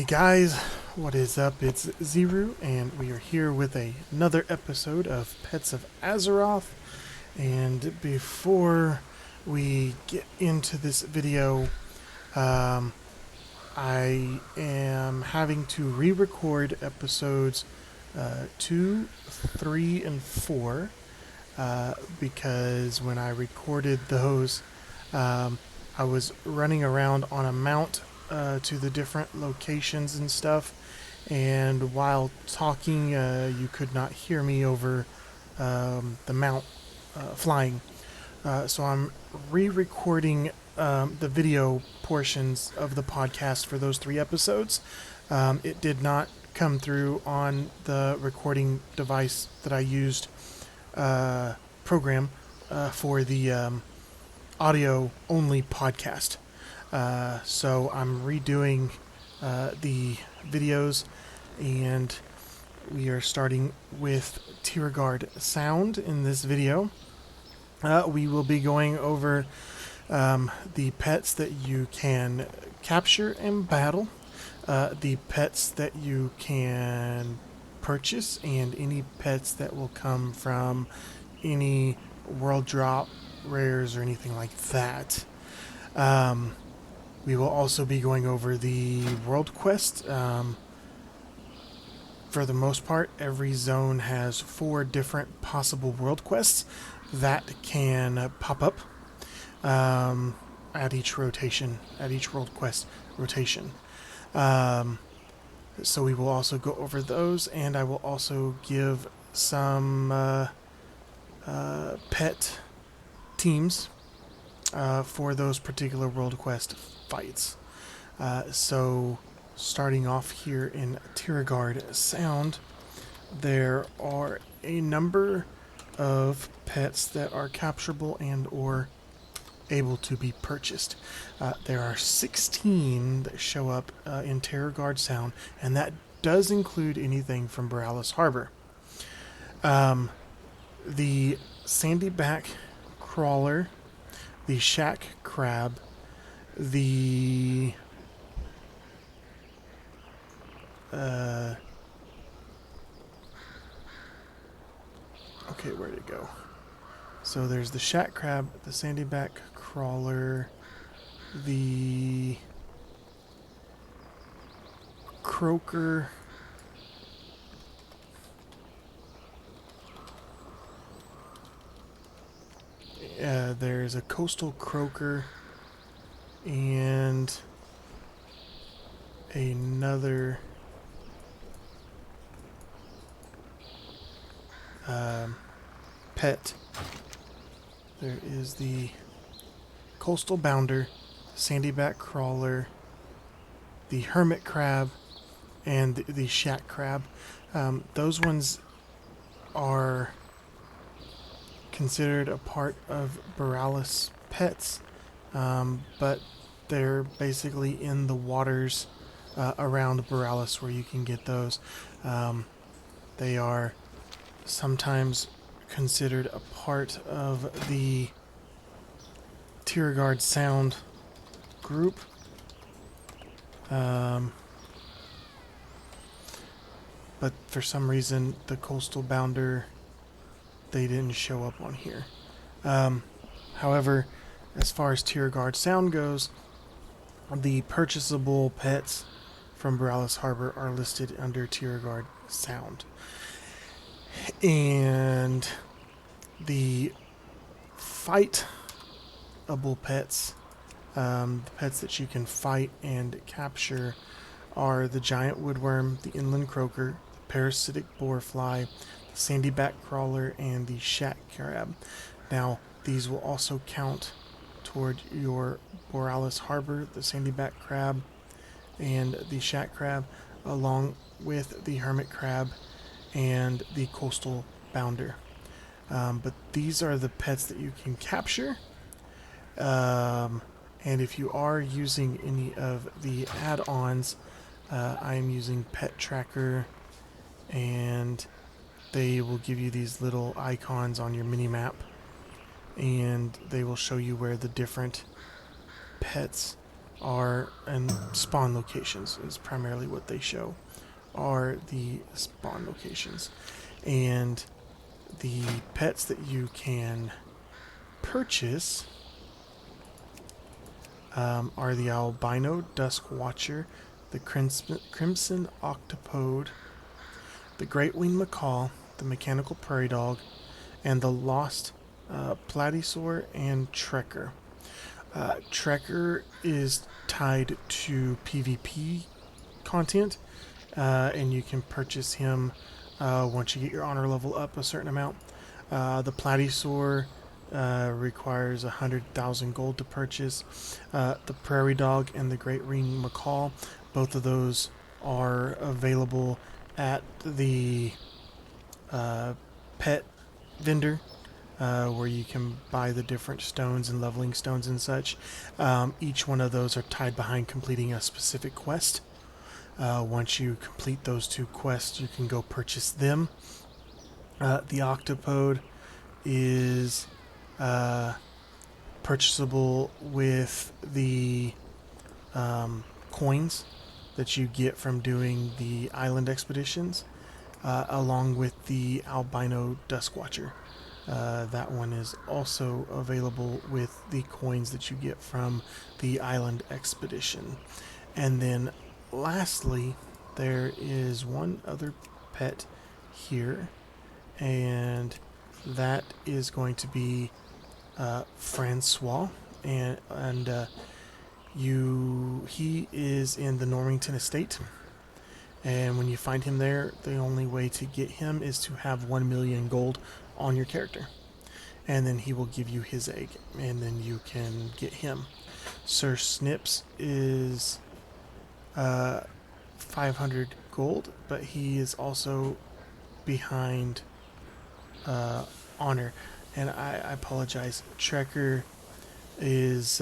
Hey guys, what is up? It's Ziru, and we are here with another episode of Pets of Azeroth. And before we get into this video, I am having to re-record episodes 2, 3, and 4 because when I recorded those, I was running around on a mount to the different locations and stuff, and while talking, you could not hear me over the mount flying. So I'm re-recording the video portions of the podcast for those 3 episodes. It did not come through on the recording device that I used program for the audio only podcast. So I'm redoing the videos, and we are starting with Tiragarde Sound in this video. We will be going over the pets that you can capture and battle, the pets that you can purchase, and any pets that will come from any world drop rares or anything like that. We will also be going over the world quest. For the most part, every zone has 4 different possible world quests that can pop up at each rotation, at each world quest rotation. So we will also go over those, and I will also give some pet teams for those particular world quest fights. So starting off here in Tiragarde Sound, there are a number of pets that are capturable and or able to be purchased. There are 16 that show up in Tiragarde Sound, and that does include anything from Borealis Harbor. The sandyback crawler, the shack crab, the okay, where'd it go? So there's the shack crab, the sandyback crawler, the croaker, there's a coastal croaker, and another pet. There is the coastal bounder, sandyback crawler, the hermit crab, and the shack crab. Those ones are considered a part of Borealis pets, but they're basically in the waters around Borealis where you can get those. They are sometimes considered a part of the Tiragarde Sound group. But for some reason, the coastal bounder, they didn't show up on here. However, as far as Tiragarde Sound goes, the purchasable pets from Borealis Harbor are listed under Tiragarde Sound. And the fightable pets, the pets that you can fight and capture, are the giant woodworm, the inland croaker, the parasitic boarfly, the sandyback crawler, and the shack crab. Now, these will also count toward your Borealis Harbor, the sandyback crab, and the shack crab, along with the hermit crab and the coastal bounder. But these are the pets that you can capture. And if you are using any of the add-ons, I am using PetTracker, and they will give you these little icons on your mini-map, and they will show you where the different pets are, and spawn locations is primarily what they show, are the spawn locations. And the pets that you can purchase are the albino dusk watcher, the crimson octopode, the great winged macaw, the mechanical prairie dog, and the lost platysaur and trekker. Trekker is tied to PvP content, and you can purchase him once you get your honor level up a certain amount. The platysaur requires 100,000 gold to purchase. The prairie dog and the great winged macaw, both of those are available at the pet vendor, where you can buy the different stones and leveling stones and such. Each one of those are tied behind completing a specific quest. Once you complete those two quests, you can go purchase them. The octopode is purchasable with the coins that you get from doing the island expeditions, along with the albino dusk watcher. That one is also available with the coins that you get from the island expedition. And then lastly, there is one other pet here, and that is going to be Francois, and he is in the Normington estate. And when you find him there, the only way to get him is to have 1 million gold on your character. And then he will give you his egg, and then you can get him. Sir Snips is 500 gold, but he is also behind honor. And I apologize. Trekker is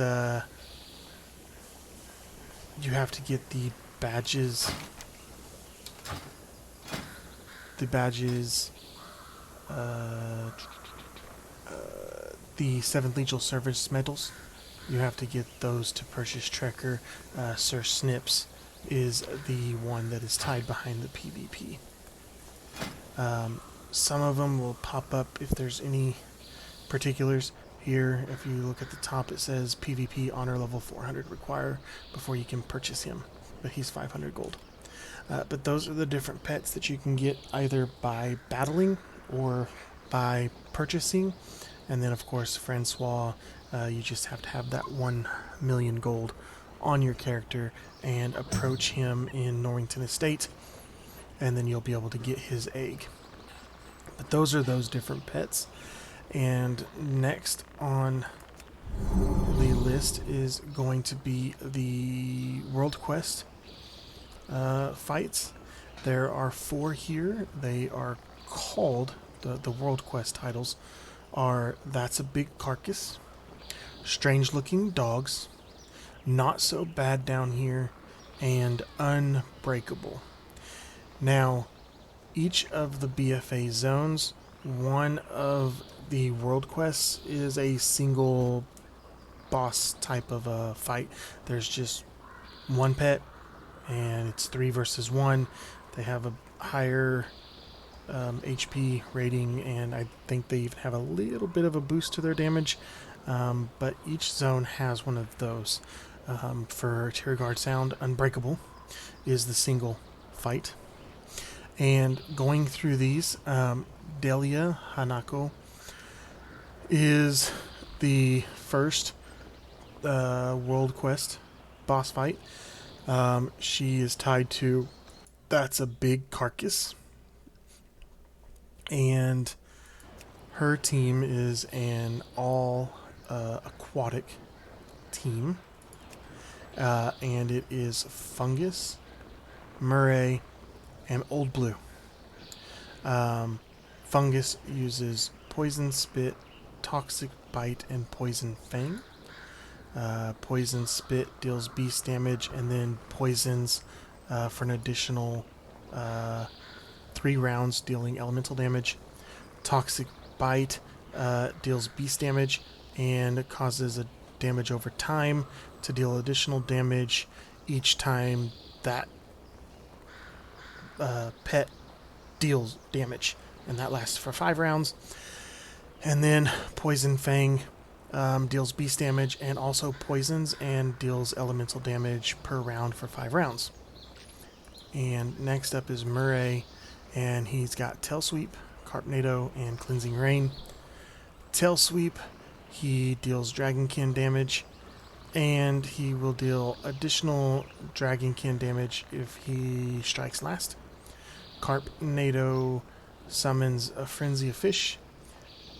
you have to get the badges. The badges, the 7th Legial Service medals. You have to get those to purchase Trekker. Sir Snips is the one that is tied behind the PvP. Some of them will pop up if there's any particulars. Here, if you look at the top, it says PvP honor level 400 require before you can purchase him, but he's 500 gold. But those are the different pets that you can get either by battling or by purchasing. And then, of course, Francois, you just have to have that 1 million gold on your character and approach him in Norrington Estate, and then you'll be able to get his egg. But those are those different pets. And next on the list is going to be the World Quest fights. There are 4 here. They are called, the World Quest titles are That's a Big Carcass, Strange Looking Dogs, Not So Bad Down Here, and Unbreakable. Now, each of the BFA zones, one of the world quests is a single boss type of a fight. There's just one pet, and it's 3 versus 1. They have a higher HP rating, and I think they even have a little bit of a boost to their damage. But each zone has one of those. For Tiragarde Sound, Unbreakable is the single fight. And going through these, Delia Hanako is the first World Quest boss fight. She is tied to That's a Big Carcass, and her team is an all aquatic team, and it is Fungus, Murray, and Old Blue. Fungus uses Poison Spit, Toxic Bite, and Poison Fang. Poison Spit deals beast damage and then poisons for an additional 3 rounds, dealing elemental damage. Toxic Bite deals beast damage and causes damage over time to deal additional damage each time that pet deals damage, and that lasts for 5 rounds. And then Poison Fang deals beast damage and also poisons and deals elemental damage per round for 5 rounds. And next up is Murray, and he's got Tail Sweep, Carpnado, and Cleansing Rain. Tail Sweep, he deals Dragonkin damage, and he will deal additional Dragonkin damage if he strikes last. Carpnado summons a Frenzy of Fish,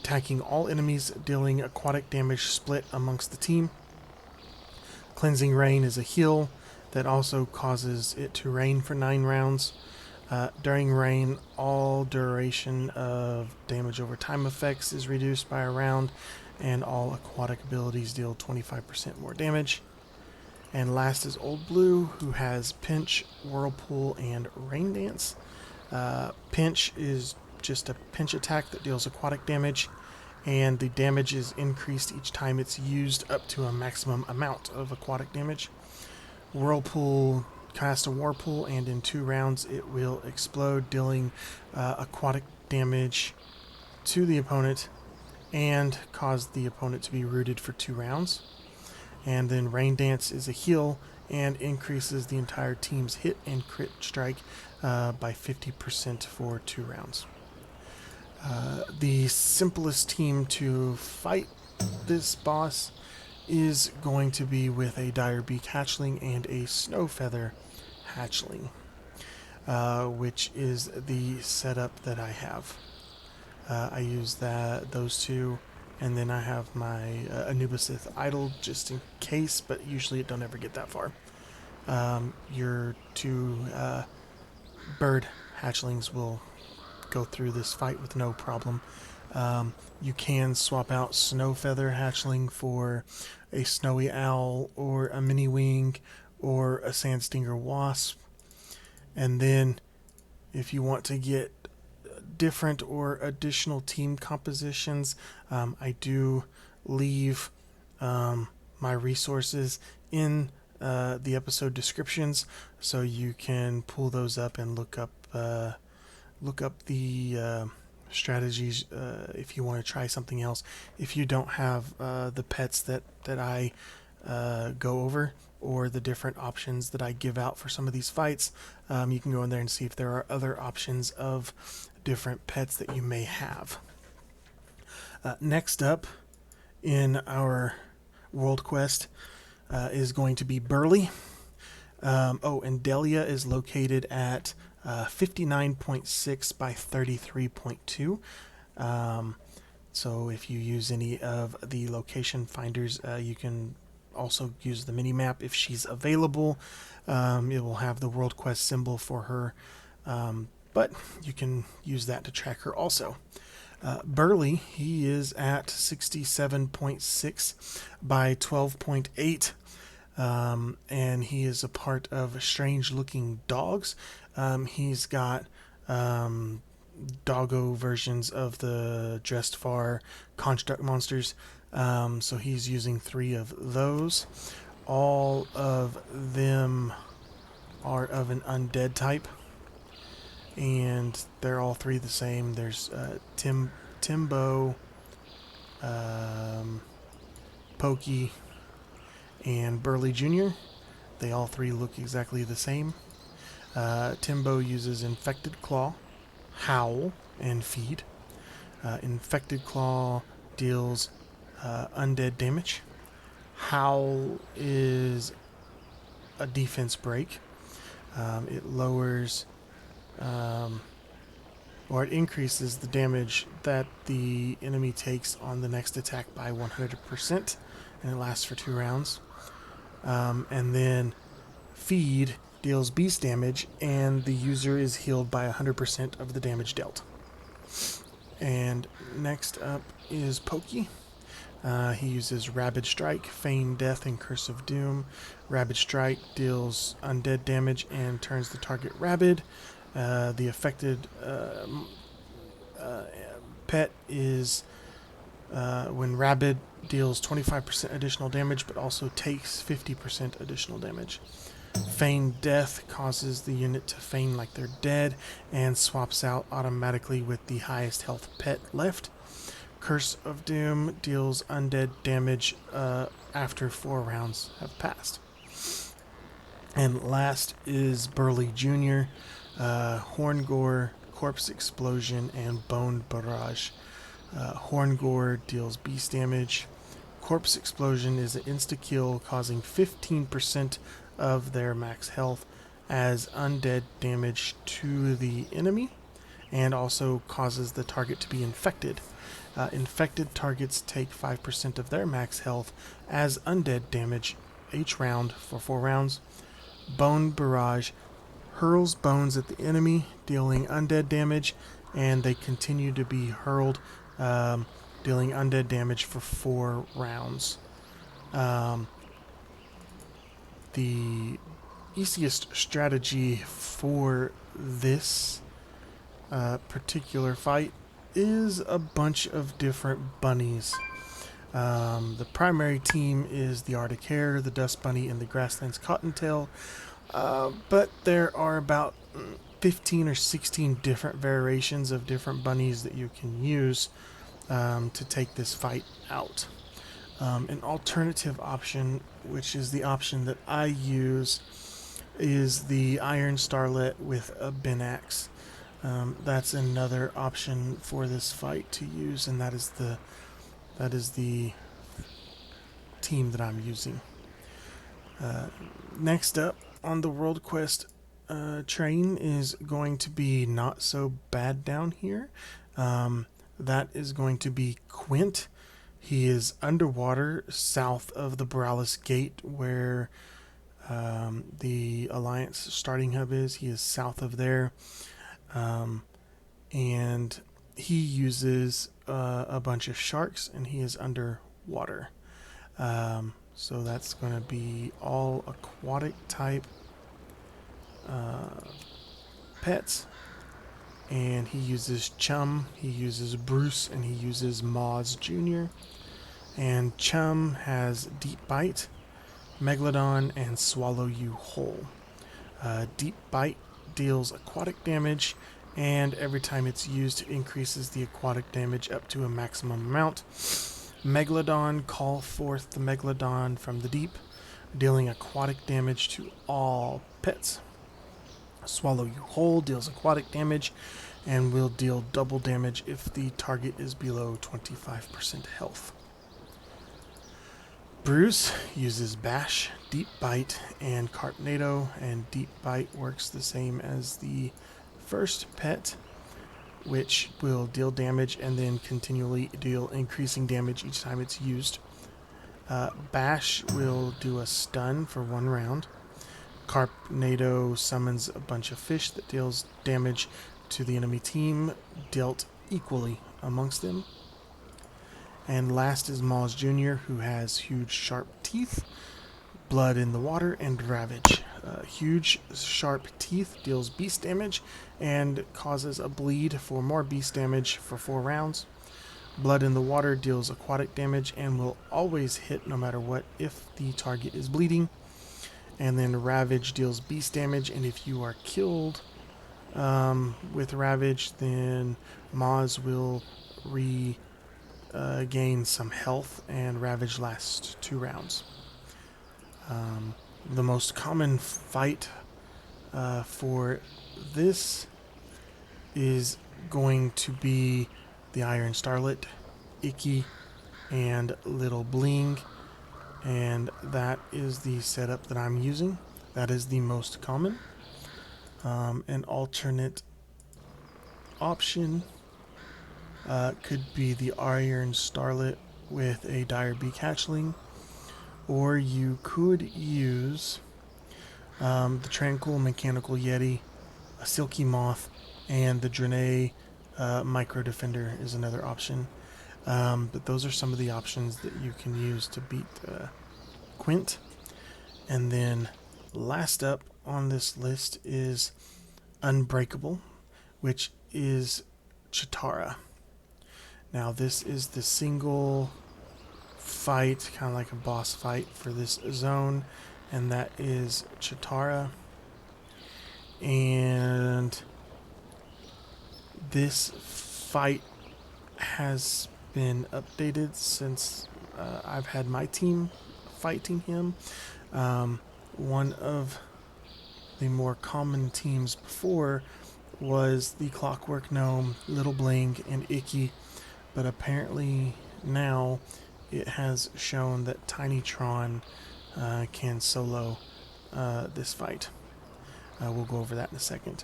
attacking all enemies, dealing aquatic damage split amongst the team. Cleansing Rain is a heal that also causes it to rain for 9 rounds. During rain, all duration of damage over time effects is reduced by a round, and all aquatic abilities deal 25% more damage. And last is Old Blue, who has Pinch, Whirlpool, and Rain Dance. Pinch is just a pinch attack that deals aquatic damage, and the damage is increased each time it's used up to a maximum amount of aquatic damage. Whirlpool, cast a Whirlpool, and in 2 rounds it will explode, dealing aquatic damage to the opponent and cause the opponent to be rooted for 2 rounds. And then Rain Dance is a heal and increases the entire team's hit and crit strike by 50% for 2 rounds. The simplest team to fight this boss is going to be with a Dire Beak Hatchling and a Snowfeather Hatchling, which is the setup that I have. I use those two, and then I have my Anubisith idle just in case, but usually it don't ever get that far. Your 2 bird hatchlings will go through this fight with no problem. You can swap out Snowfeather Hatchling for a Snowy Owl or a Mini Wing or a Sandstinger Wasp. And then if you want to get different or additional team compositions, I do leave my resources in the episode descriptions, so you can pull those up and look up the strategies if you want to try something else. If you don't have the pets that I go over, or the different options that I give out for some of these fights, you can go in there and see if there are other options of different pets that you may have. Next up in our world quest is going to be Burley. And Delia is located at 59.6 by 33.2. So if you use any of the location finders, you can also use the mini map if she's available. It will have the world quest symbol for her, but you can use that to track her also. Burley, he is at 67.6 by 12.8. And he is a part of Strange Looking Dogs. He's got doggo versions of the Dressed construct monsters. So he's using 3 of those. All of them are of an undead type, and they're all 3 the same. There's Timbo, Pokey, and Burley Jr. They all 3 look exactly the same. Timbo uses Infected Claw, Howl, and Feed. Infected Claw deals undead damage. Howl is a defense break. It lowers or it increases the damage that the enemy takes on the next attack by 100%, and it lasts for 2 rounds. And then Feed deals beast damage, and the user is healed by 100% of the damage dealt. And next up is Pokey. He uses Rabid Strike, Feign Death, and Curse of Doom. Rabid Strike deals undead damage and turns the target rabid. The affected pet is when rabid, deals 25% additional damage, but also takes 50% additional damage. Feign Death causes the unit to feign like they're dead and swaps out automatically with the highest health pet left. Curse of Doom deals undead damage after 4 rounds have passed. And last is Burly Jr., Horn Gore, Corpse Explosion, and Bone Barrage. Horn Gore deals beast damage. Corpse Explosion is an insta-kill, causing 15% of their max health as undead damage to the enemy, and also causes the target to be infected. Infected targets take 5% of their max health as undead damage each round for 4 rounds. Bone Barrage hurls bones at the enemy, dealing undead damage, and they continue to be hurled, dealing undead damage for 4 rounds. The easiest strategy for this particular fight is a bunch of different bunnies. The primary team is the Arctic Hare, the Dust Bunny, and the Grasslands Cottontail, but there are about 15 or 16 different variations of different bunnies that you can use to take this fight out. An alternative option, which is the option that I use, is the Iron Starlet with a Benax. That's another option for this fight to use, and that is the team that I'm using. Next up on the World Quest train is going to be Not So Bad Down Here. That is going to be Quint. He is underwater south of the Borealis Gate, where the Alliance starting hub is. He is south of there. And he uses a bunch of sharks, and he is underwater. So that's going to be all aquatic type pets. And he uses Chum, he uses Bruce, and he uses Moz Jr. And Chum has Deep Bite, Megalodon, and Swallow You Whole. Deep Bite deals aquatic damage, and every time it's used, it increases the aquatic damage up to a maximum amount. Megalodon, call forth the Megalodon from the deep, dealing aquatic damage to all pets. Swallow You Whole deals aquatic damage and will deal double damage if the target is below 25% health. Bruce uses Bash, Deep Bite, and Carpnado, and Deep Bite works the same as the first pet, which will deal damage and then continually deal increasing damage each time it's used. Bash will do a stun for 1 round. Carpnado summons a bunch of fish that deals damage to the enemy team, dealt equally amongst them. And last is Moz Jr., who has huge sharp teeth, blood in the water, and ravage. Huge sharp teeth deals beast damage and causes a bleed for more beast damage for 4 rounds. Blood in the water deals aquatic damage and will always hit no matter what if the target is bleeding. And then Ravage deals beast damage, and if you are killed with Ravage, then Moz will regain some health, and Ravage lasts 2 rounds. The most common fight for this is going to be the Iron Starlet, Icky, and Little Bling. And that is the setup that I'm using. That is the most common. An alternate option could be the Iron Starlet with a Dire Beak Hatchling, or you could use the Tranquil Mechanical Yeti, a Silky Moth, and the Draenei Micro Defender is another option. But those are some of the options that you can use to beat Quint. And then last up on this list is Unbreakable, which is Chitara. Now this is the single fight, kind of like a boss fight for this zone, and that is Chitara. And this fight has been updated since I've had my team fighting him. One of the more common teams before was the Clockwork Gnome, Little Bling, and Icky, but apparently now it has shown that Tinytron can solo this fight. We'll go over that in a second.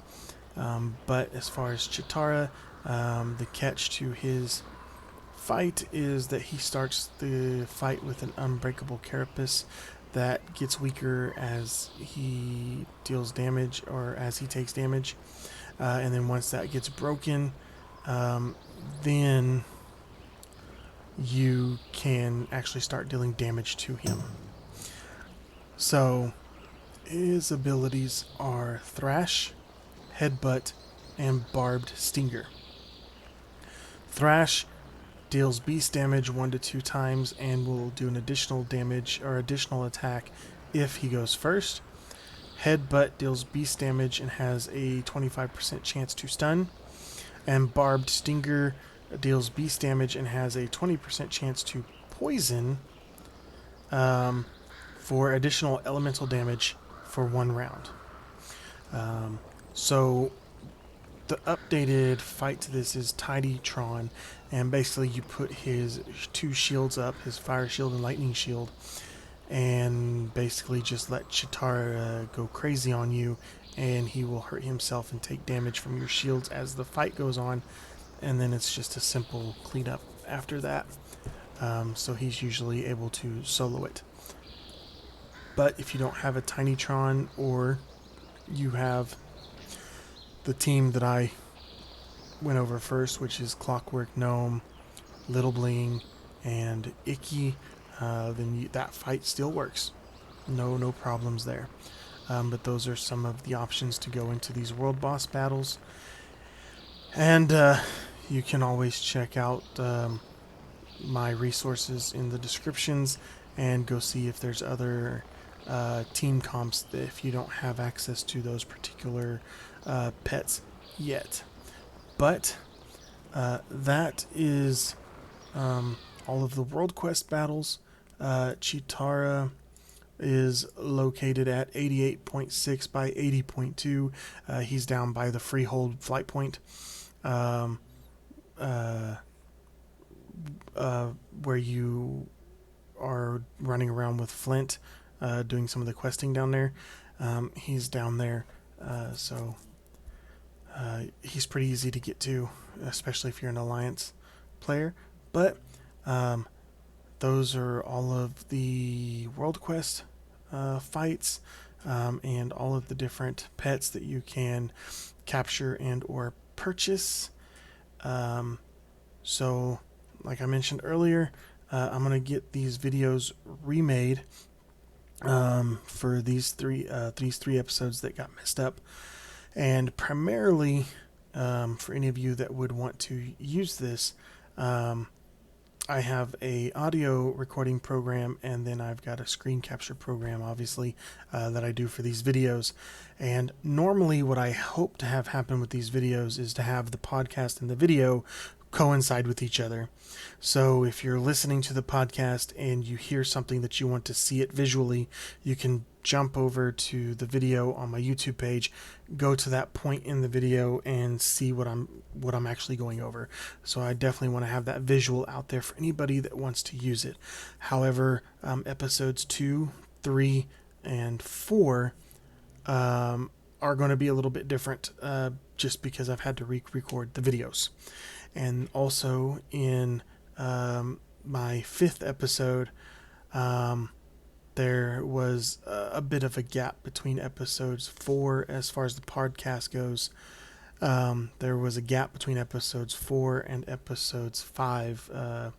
But as far as Chitara, the catch to his fight is that he starts the fight with an unbreakable carapace that gets weaker as he deals damage or as he takes damage. And then once that gets broken, then you can actually start dealing damage to him. So his abilities are Thrash, Headbutt, and Barbed Stinger. Thrash deals beast damage 1 to 2 times and will do an additional damage or additional attack if he goes first. Headbutt deals beast damage and has a 25% chance to stun. And Barbed Stinger deals beast damage and has a 20% chance to poison for additional elemental damage for 1 round. So the updated fight to this is Tinytron, and basically you put his 2 shields up, his fire shield and lightning shield, and basically just let Chitara go crazy on you, and he will hurt himself and take damage from your shields as the fight goes on, and then it's just a simple cleanup after that. So he's usually able to solo it. But if you don't have a Tinytron, or you have the team that I went over first, which is Clockwork Gnome, Little Bling, and Icky, then that fight still works. No problems there. But those are some of the options to go into these world boss battles. And you can always check out my resources in the descriptions and go see if there's other team comps that if you don't have access to those particular pets yet. But that is all of the World Quest battles. Chitara is located at 88.6 by 80.2. He's down by the Freehold flight point, where you are running around with Flint, doing some of the questing down there. He's down there, so he's pretty easy to get to, especially if you're an Alliance player. But those are all of the World Quest fights, and all of the different pets that you can capture and or purchase. So like I mentioned earlier, I'm going to get these videos remade for these three episodes that got messed up, and primarily for any of you that would want to use this, I have a audio recording program, and then I've got a screen capture program, obviously, that I do for these videos. And normally what I hope to have happen with these videos is to have the podcast and the video coincide with each other. So if you're listening to the podcast and you hear something that you want to see it visually, you can jump over to the video on my YouTube page, go to that point in the video and see what I'm actually going over. So I definitely want to have that visual out there for anybody that wants to use it. However, episodes 2, 3, and 4 are going to be a little bit different, just because I've had to re-record the videos. And also in my 5th episode, there was a bit of a gap between episodes 4 as far as the podcast goes. There was a gap between episodes 4 and episodes 5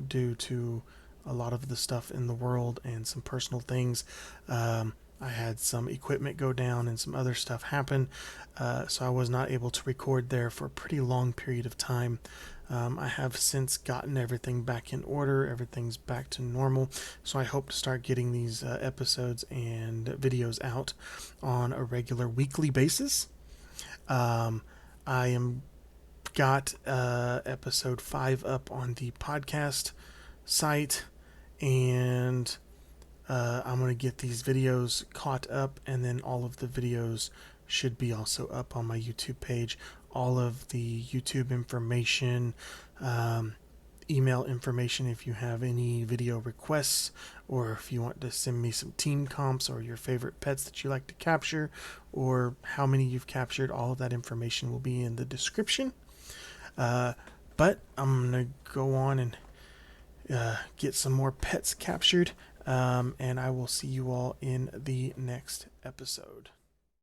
due to a lot of the stuff in the world and some personal things. I had some equipment go down and some other stuff happen, so I was not able to record there for a pretty long period of time. I have since gotten everything back in order. Everything's back to normal. So I hope to start getting these episodes and videos out on a regular weekly basis. I am got episode 5 up on the podcast site, and I'm going to get these videos caught up, and then all of the videos should be also up on my YouTube page. All of the YouTube information, email information if you have any video requests, or if you want to send me some team comps or your favorite pets that you like to capture, or how many you've captured. All of that information will be in the description. But I'm going to go on and get some more pets captured, and I will see you all in the next episode.